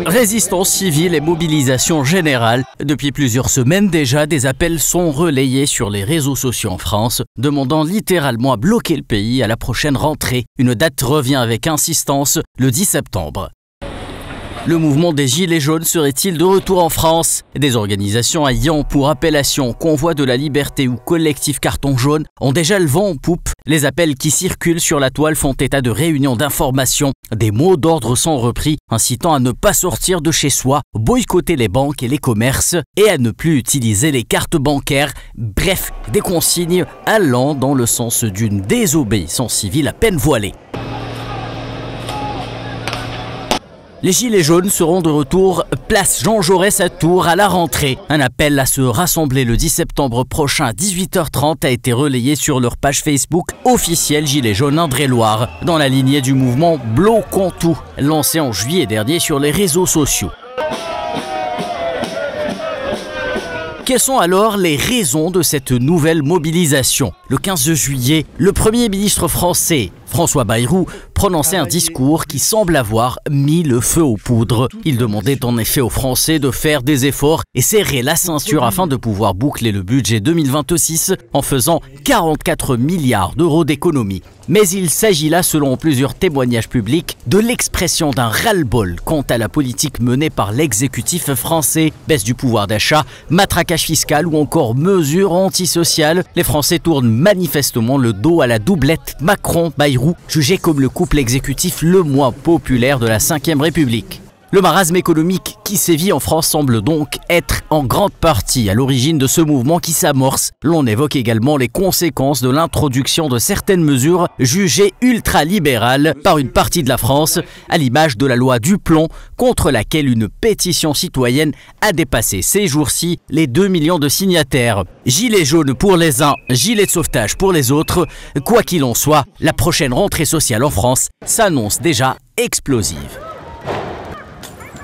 Résistance civile et mobilisation générale. Depuis plusieurs semaines déjà, des appels sont relayés sur les réseaux sociaux en France, demandant littéralement à bloquer le pays à la prochaine rentrée. Une date revient avec insistance, le 10 septembre. Le mouvement des Gilets jaunes serait-il de retour en France? Des organisations ayant pour appellation Convoi de la Liberté ou Collectif Carton Jaune ont déjà le vent en poupe. Les appels qui circulent sur la toile font état de réunions d'information. Des mots d'ordre sont repris, incitant à ne pas sortir de chez soi, boycotter les banques et les commerces et à ne plus utiliser les cartes bancaires. Bref, des consignes allant dans le sens d'une désobéissance civile à peine voilée. Les Gilets jaunes seront de retour place Jean Jaurès à Tours à la rentrée. Un appel à se rassembler le 10 septembre prochain à 18h30 a été relayé sur leur page Facebook officielle Gilets jaunes Indre-et-Loire, dans la lignée du mouvement Bloquons tout, lancé en juillet dernier sur les réseaux sociaux. Quelles sont alors les raisons de cette nouvelle mobilisation? Le 15 juillet, le Premier ministre français, François Bayrou, prononçait un discours qui semble avoir mis le feu aux poudres. Il demandait en effet aux Français de faire des efforts et serrer la ceinture afin de pouvoir boucler le budget 2026 en faisant 44 milliards d'euros d'économies. Mais il s'agit là, selon plusieurs témoignages publics, de l'expression d'un ras-le-bol quant à la politique menée par l'exécutif français. Baisse du pouvoir d'achat, matraquage fiscal ou encore mesures antisociales. Les Français tournent manifestement le dos à la doublette Macron-Bayrou, jugée comme le couple exécutif le moins populaire de la Ve République. Le marasme économique qui sévit en France semble donc être en grande partie à l'origine de ce mouvement qui s'amorce. L'on évoque également les conséquences de l'introduction de certaines mesures jugées ultra-libérales par une partie de la France, à l'image de la loi Duplon, contre laquelle une pétition citoyenne a dépassé ces jours-ci les 2 millions de signataires. Gilets jaunes pour les uns, gilets de sauvetage pour les autres. Quoi qu'il en soit, la prochaine rentrée sociale en France s'annonce déjà explosive.